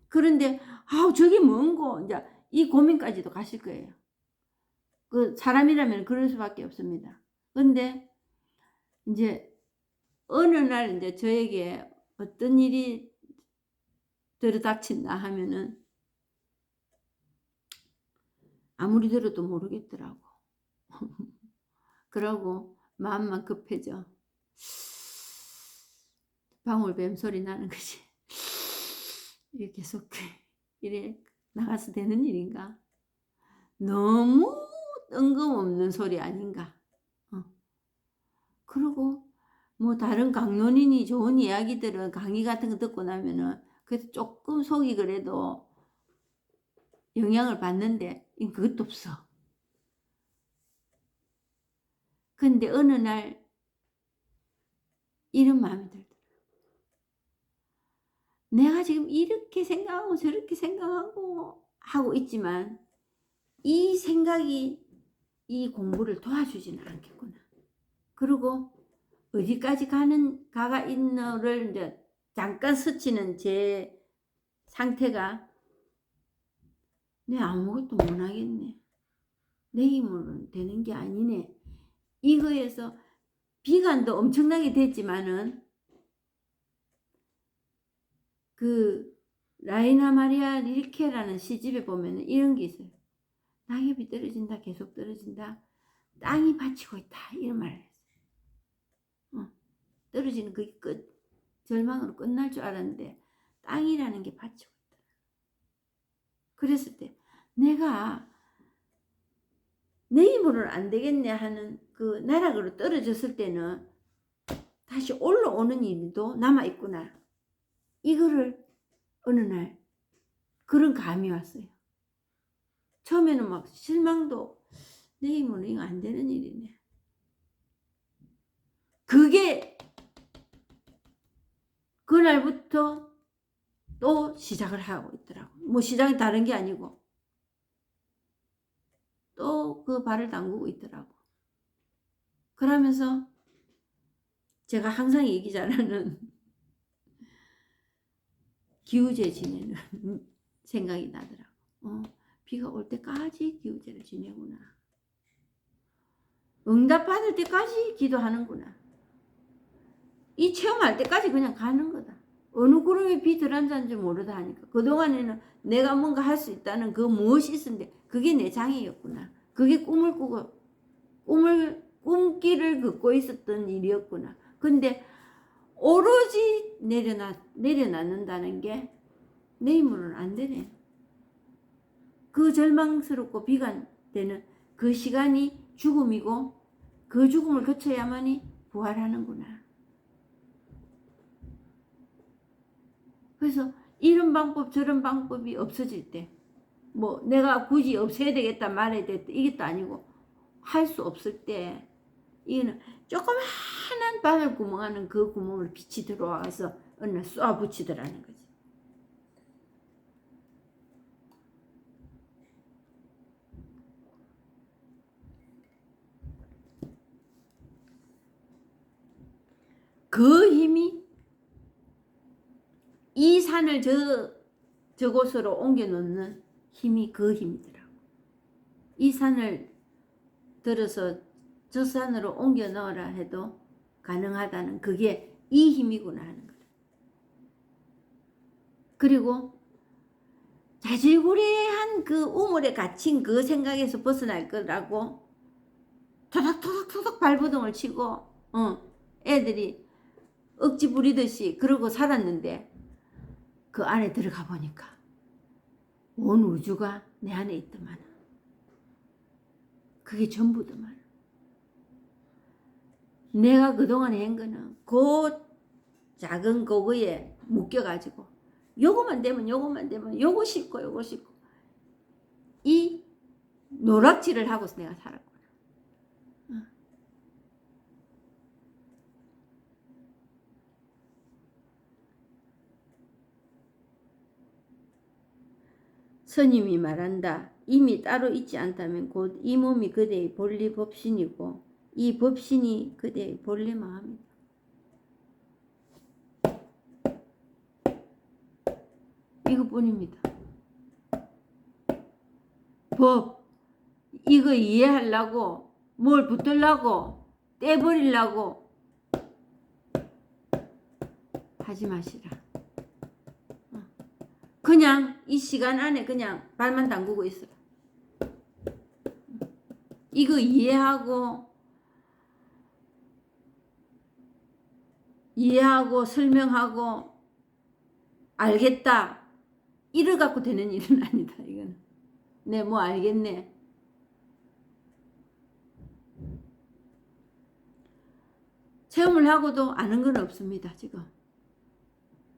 그런데 저게 뭔고 이제 이 고민까지도 가실 거예요. 그 사람이라면 그럴 수밖에 없습니다. 근데 이제 어느 날 이제 저에게 어떤 일이 들이닥친다 하면은 아무리 들어도 모르겠더라고. 그러고 마음만 급해져. 방울뱀 소리 나는 것이 이렇게 계속 이래 나가서 되는 일인가? 너무 뜬금없는 소리 아닌가? 그리고 뭐 다른 강론인이 좋은 이야기들은 강의 같은 거 듣고 나면은 그래도 조금 속이 그래도 영향을 받는데 그것도 없어. 근데 어느 날 이런 마음이 들더라. 내가 지금 이렇게 생각하고 저렇게 생각하고 하고 있지만 이 생각이 이 공부를 도와주지는 않겠구나. 그리고 어디까지 가가 있노를 이제 잠깐 스치는 제 상태가 내 아무것도 못하겠네. 내 힘으로는 되는 게 아니네. 이거에서 비관도 엄청나게 됐지만은 그 라이나 마리아 릴케라는 시집에 보면은 이런 게 있어요. 낙엽이 떨어진다, 계속 떨어진다. 땅이 받치고 있다. 이런 말을 했어요. 떨어지는 그게 절망으로 끝날 줄 알았는데 땅이라는 게 받치고 있다. 그랬을 때 내가 내 힘으로는 안 되겠네 하는 그 나락으로 떨어졌을 때는 다시 올라오는 일도 남아있구나. 이거를 어느 날 그런 감이 왔어요. 처음에는 막 실망도 내 힘으로는 이거 안 되는 일이네. 그게 그날부터 또 시작을 하고 있더라고. 뭐 시작이 다른 게 아니고 또 그 발을 담그고 있더라고. 그러면서 제가 항상 얘기 잘하는 기우제 지내는 생각이 나더라고. 비가 올 때까지 기우제를 지내구나. 응답받을 때까지 기도하는구나. 이 체험할 때까지 그냥 가는 거다. 어느 구름에 비 들어앉았는지 모르다 하니까 그동안에는 내가 뭔가 할 수 있다는 그 무엇이 있었는데 그게 내 장애였구나. 그게 꿈을 꾸고 꿈길을 걷고 있었던 일이었구나. 근데 오로지 내려놨는다는 게 내 힘으로는 안 되네. 그 절망스럽고 비관되는 그 시간이 죽음이고 그 죽음을 거쳐야만이 부활하는구나. 그래서 이런 방법 저런 방법이 없어질 때 뭐 내가 굳이 없애야 되겠다 말해야 되겠다 이것도 아니고 할 수 없을 때 이거는 조그마한 바늘 구멍하는 그 구멍으로 빛이 들어와서 어느 날 쏘아 붙이더라는 거지. 그 힘이 이 산을 저곳으로 옮겨 놓는 힘이 그 힘이더라고. 이 산을 들어서 저 산으로 옮겨 넣으라 해도 가능하다는 그게 이 힘이구나 하는 거다. 그리고 자질구레한 그 우물에 갇힌 그 생각에서 벗어날 거라고 토닥토닥토닥 발버둥을 치고 애들이 억지 부리듯이 그러고 살았는데 그 안에 들어가 보니까 온 우주가 내 안에 있더만. 그게 전부더만. 내가 그동안에 한 거는 그 작은 그거에 묶여가지고 요거만 되면 요거 싣고 이 노락질을 하고서 내가 살았구나. 스님이 말한다. 이미 따로 있지 않다면 곧 이 몸이 그대의 본리 법신이고 이 법신이 그대의 본래 마음이다. 이거뿐입니다. 법 이거 이해하려고 뭘 붙들려고 떼버리려고 하지 마시라. 그냥 이 시간 안에 그냥 발만 담그고 있어라. 이거 이해하고 설명하고 알겠다 이래 갖고 되는 일은 아니다. 이거는 네 뭐 알겠네. 체험을 하고도 아는 건 없습니다. 지금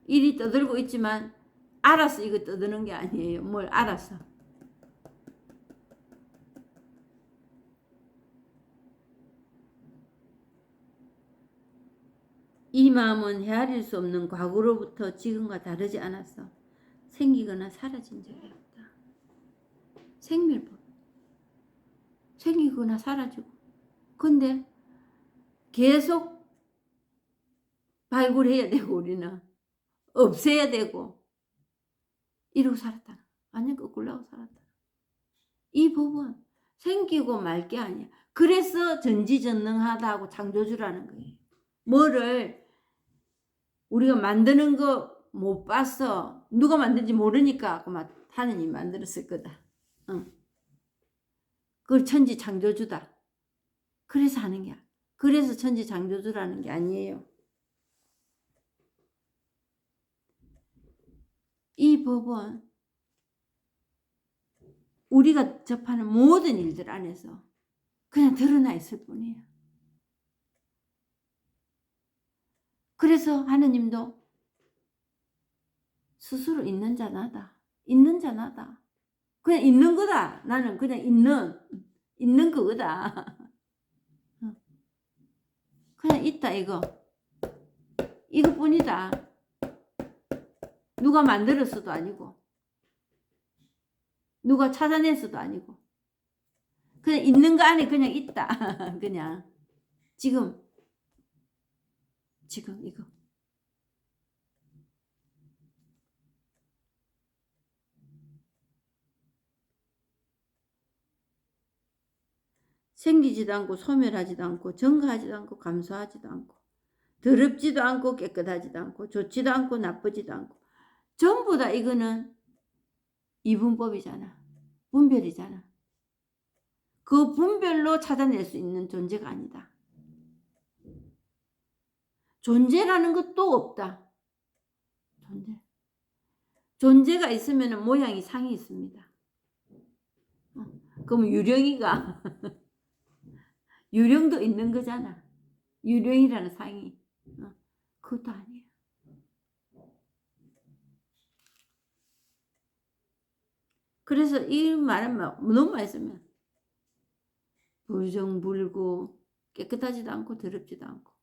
일이 떠들고 있지만 알아서 이거 떠드는 게 아니에요. 뭘 알아서. 이 마음은 헤아릴 수 없는 과거로부터 지금과 다르지 않았어. 생기거나 사라진 적이 없다. 생멸법. 생기거나 사라지고. 근데 계속 발굴해야 되고 우리는 없애야 되고 이러고 살았다. 완전 거꾸로 하고 살았다. 이 법은 생기고 말 게 아니야. 그래서 전지전능하다고 창조주라는 거예요. 뭐를 우리가 만드는 거 못 봤어. 누가 만든지 모르니까 하느님 만들었을 거다. 그걸 천지 창조주다. 그래서 하는 게 그래서 천지 창조주라는 게 아니에요. 이 법은 우리가 접하는 모든 일들 안에서 그냥 드러나 있을 뿐이에요. 그래서 하느님도 스스로 있는 자 나다. 있는 자 나다. 그냥 있는 거다. 나는 그냥 있는 그거다. 그냥 있다 이거. 이것뿐이다. 누가 만들었어도 아니고 누가 찾아냈어도 아니고 그냥 있는 거 안에 그냥 있다. 그냥 지금 이거. 생기지도 않고 소멸하지도 않고 증가하지도 않고 감소하지도 않고 더럽지도 않고 깨끗하지도 않고 좋지도 않고 나쁘지도 않고 전부 다 이거는 이분법이잖아. 분별이잖아. 그 분별로 찾아낼 수 있는 존재가 아니다. 존재라는 것도 없다. 존재가 있으면 모양이 상이 있습니다. 그럼 유령이가 유령도 있는 거잖아. 유령이라는 상이. 그것도 아니에요. 그래서 이 말은 너무 많이 쓰면 불정불고 깨끗하지도 않고 더럽지도 않고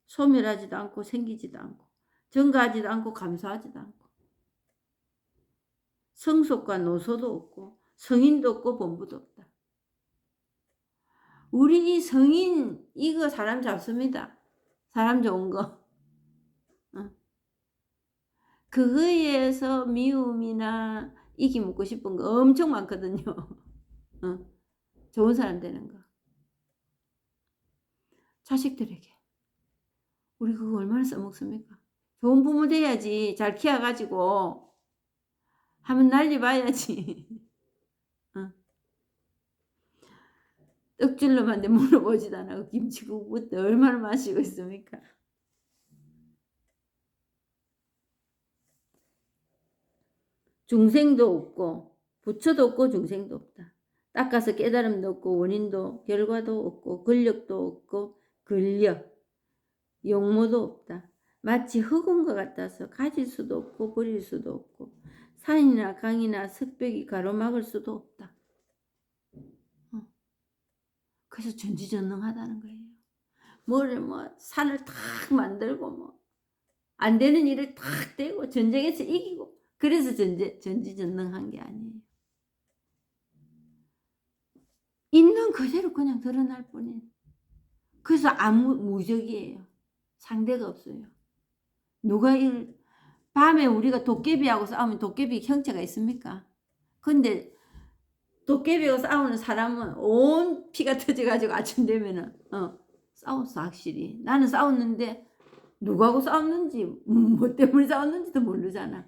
소멸하지도 않고 생기지도 않고 증가하지도 않고 감소하지도 않고 성속과 노소도 없고 성인도 없고 본부도 없다. 우리 이 성인 이거 사람 잡습니다. 사람 좋은 거. 그거에서 미움이나 이기 묻고 싶은 거 엄청 많거든요. 좋은 사람 되는 거. 자식들에게 우리 그거 얼마나 써먹습니까? 좋은 부모 돼야지. 잘 키워가지고 하면 난리 봐야지. 떡줄로만 물어보지도 않고 김치국부터 얼마나 마시고 있습니까? 중생도 없고 부처도 없고 중생도 없다. 닦아서 깨달음도 없고 원인도 결과도 없고 근력도 없고 근력 용모도 없다. 마치 흙온것 같아서 가질 수도 없고 버릴 수도 없고 산이나 강이나 석벽이 가로막을 수도 없다. 그래서 전지전능하다는 거예요. 뭐를 산을 탁 만들고 안 되는 일을 탁 대고 전쟁에서 이기고 그래서 전지전능한 게 아니에요. 있는 그대로 그냥 드러날 뿐이에요. 그래서 무적이에요. 상대가 없어요. 밤에 우리가 도깨비하고 싸우면 도깨비 형체가 있습니까? 근데 도깨비하고 싸우는 사람은 온 피가 터져가지고 아침 되면은 싸웠어 확실히. 나는 싸웠는데 누구하고 싸웠는지 뭐 때문에 싸웠는지도 모르잖아.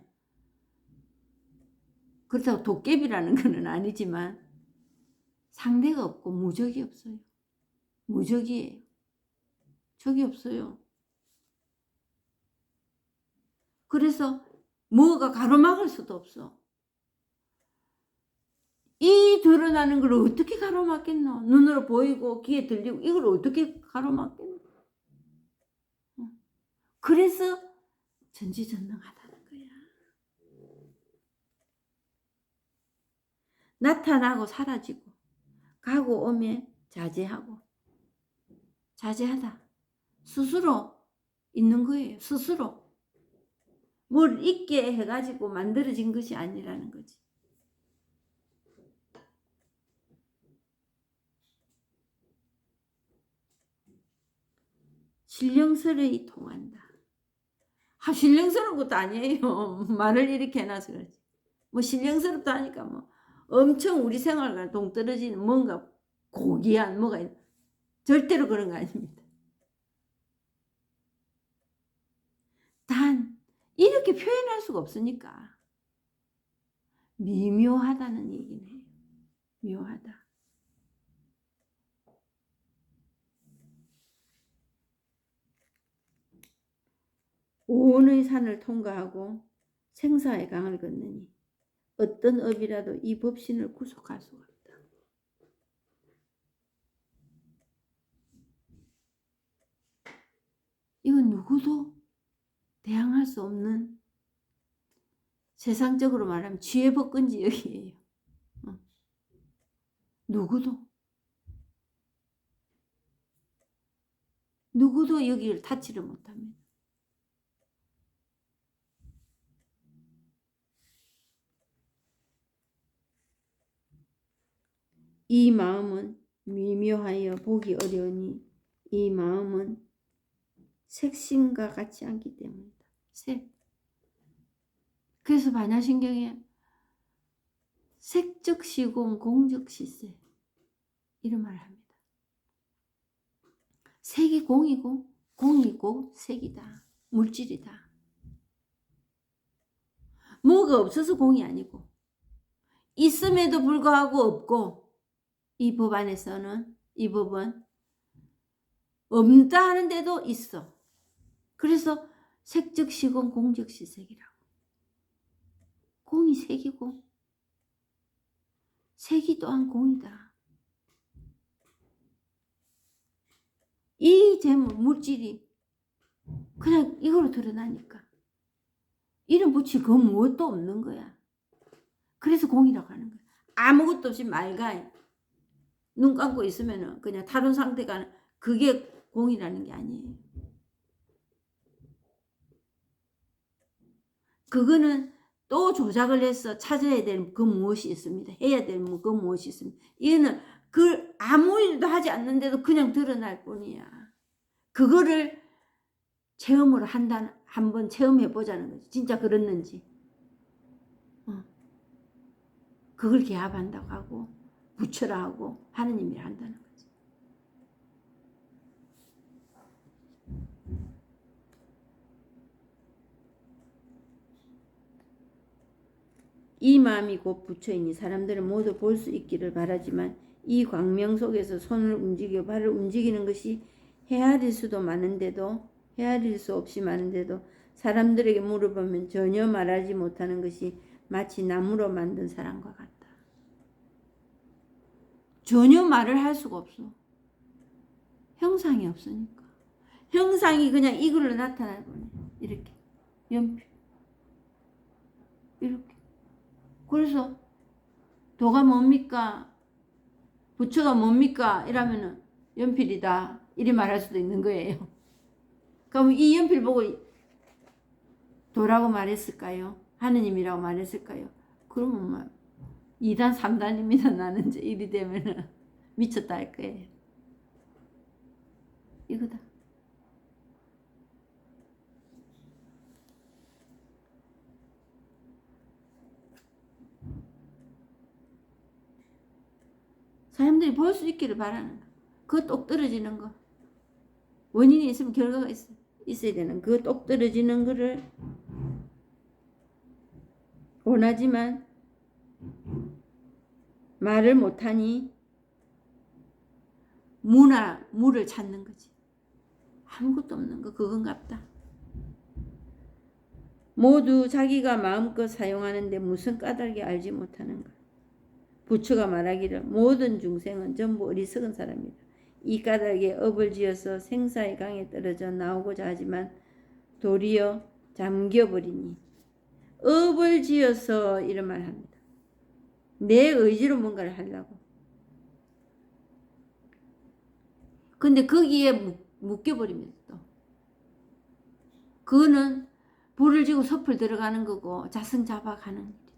그렇다고 도깨비라는 거는 아니지만 상대가 없고 무적이 없어요. 무적이에요. 적이 없어요. 그래서 뭐가 가로막을 수도 없어. 이 드러나는 걸 어떻게 가로막겠노? 눈으로 보이고 귀에 들리고 이걸 어떻게 가로막겠노? 그래서 전지전능하다는 거야. 나타나고 사라지고 가고 오면 자제하고 자제하다. 스스로 있는 거예요. 스스로. 뭘 있게 해가지고 만들어진 것이 아니라는 거지. 신령스레이 통한다. 신령스러운 것도 아니에요. 말을 이렇게 해놔서 그렇지. 뭐 신령스럽다 하니까 뭐 엄청 우리 생활과 동떨어지는 뭔가 고귀한 뭐가 있는. 절대로 그런 거 아닙니다. 단 이렇게 표현할 수가 없으니까 미묘하다는 얘기는 해요. 묘하다. 오온의 산을 통과하고 생사의 강을 건너니 어떤 업이라도 이 법신을 구속할 수가 없다. 이건 누구도 대항할 수 없는, 세상적으로 말하면 쥐의 법근지역이에요. 누구도 여기를 닿지를 못합니다. 이 마음은 미묘하여 보기 어려우니 이 마음은 색신과 같지 않기 때문이다. 색. 그래서 반야신경에 색적 시공 공적 시세 이런 말을 합니다. 색이 공이고 공이고 색이다. 물질이다. 뭐가 없어서 공이 아니고 있음에도 불구하고 없고, 이 법 안에서는, 이 법은 없다 하는데도 있어. 그래서 색적 시공 공적 시색이라고. 공이 색이고 색이 또한 공이다. 이 제목 물질이 그냥 이거로 드러나니까 이름 붙일 그 무엇도 없는 거야. 그래서 공이라고 하는 거야. 아무것도 없이 맑아. 눈 감고 있으면 그냥 다른 상태가, 그게 공이라는 게 아니에요. 그거는 또 조작을 해서 찾아야 될 그 무엇이 있습니다. 해야 될 그 무엇이 있습니다. 얘는 그 아무 일도 하지 않는데도 그냥 드러날 뿐이야. 그거를 체험으로 한번 체험해 보자는 거지. 진짜 그렇는지. 그걸 개합한다고 하고 부처라 하고 하느님이라 한다는 거지. 이 마음이 곧 부처이니 사람들은 모두 볼 수 있기를 바라지만 이 광명 속에서 손을 움직여 발을 움직이는 것이 헤아릴 수도 많은데도, 헤아릴 수 없이 많은데도 사람들에게 물어보면 전혀 말하지 못하는 것이 마치 나무로 만든 사람과 같다. 전혀 말을 할 수가 없어. 형상이 없으니까. 형상이 그냥 이걸로 나타날 거네. 이렇게 연필 이렇게. 그래서 도가 뭡니까? 부처가 뭡니까? 이러면은 연필이다 이리 말할 수도 있는 거예요. 그럼 이 연필 보고 도라고 말했을까요? 하느님이라고 말했을까요? 그러면 막 2단 3단입니다. 나는 이제 이리 되면은 미쳤다 할 거예요. 이거다. 사람들이 볼 수 있기를 바라는 거. 그 똑 떨어지는 거. 원인이 있으면 결과가 있어야 되는 그 똑 떨어지는 거를 원하지만 말을 못하니 물을 찾는 거지. 아무것도 없는 거 그건갑다. 모두 자기가 마음껏 사용하는데 무슨 까닭이 알지 못하는 것. 부처가 말하기를 모든 중생은 전부 어리석은 사람이다. 이 까닭에 업을 지어서 생사의 강에 떨어져 나오고자 하지만 도리어 잠겨버리니. 업을 지어서 이런 말을 합니다. 내 의지로 뭔가를 하려고. 근데 거기에 묶여버립니다. 또. 그거는 불을 지고 섭을 들어가는 거고 자승자박하는 일이지.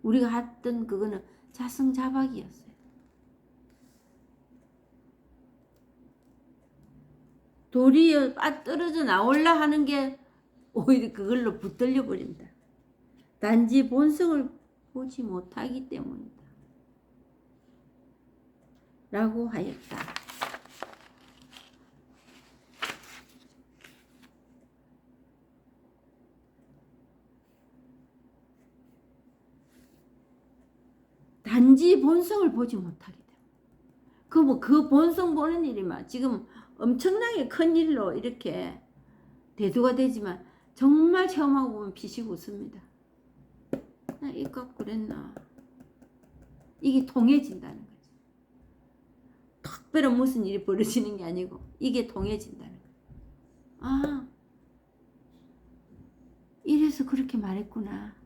우리가 했던 그거는 자승자박이었어요. 도리어 떨어져 나올라 하는 게 오히려 그걸로 붙들려 버린다. 단지 본성을 보지 못하기 때문이다. 라고 하였다. 단지 본성을 보지 못하기 때문에. 그 본성 보는 일이면 지금 엄청나게 큰 일로 이렇게 대두가 되지만 정말 체험하고 보면 피식 웃습니다. 나 이깟 그랬나. 이게 통해진다는 거지. 특별한 무슨 일이 벌어지는 게 아니고 이게 통해진다는 거지. 아, 이래서 그렇게 말했구나.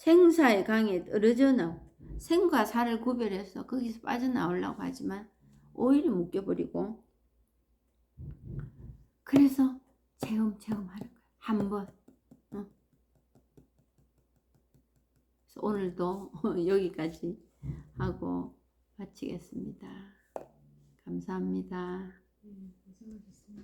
생사의 강에 떨어져 나오. 생과 사를 구별해서 거기서 빠져나오려고 하지만 오히려 묶여버리고. 그래서 체험하는 거야. 한번. 오늘도 여기까지 하고 마치겠습니다. 감사합니다. 고생하셨습니다.